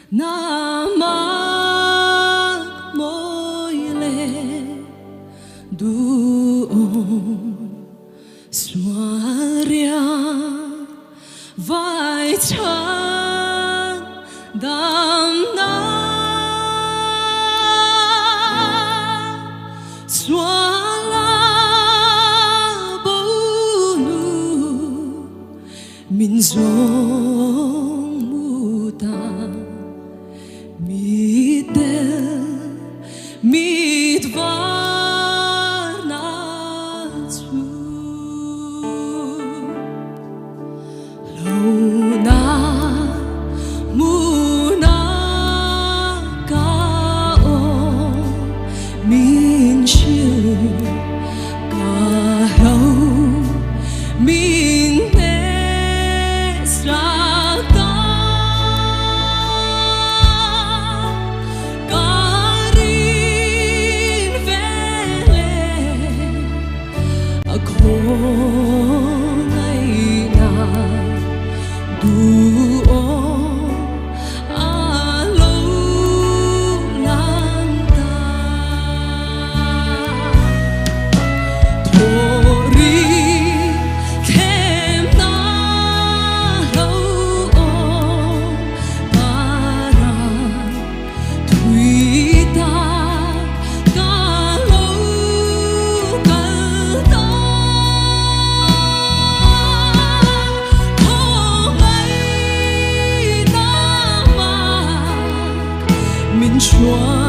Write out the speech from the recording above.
Namak moile Duhawm Swaria Vai chan dam na Swala bonu Min zong muta Midel midvar natsu Launa muna kao min chiu Kahau min nesrata Karin vele Khawngaihna Duhawm alo lanta Thori khem na lo para Thui ta ka lo kal ta Khawngaihna mak min chua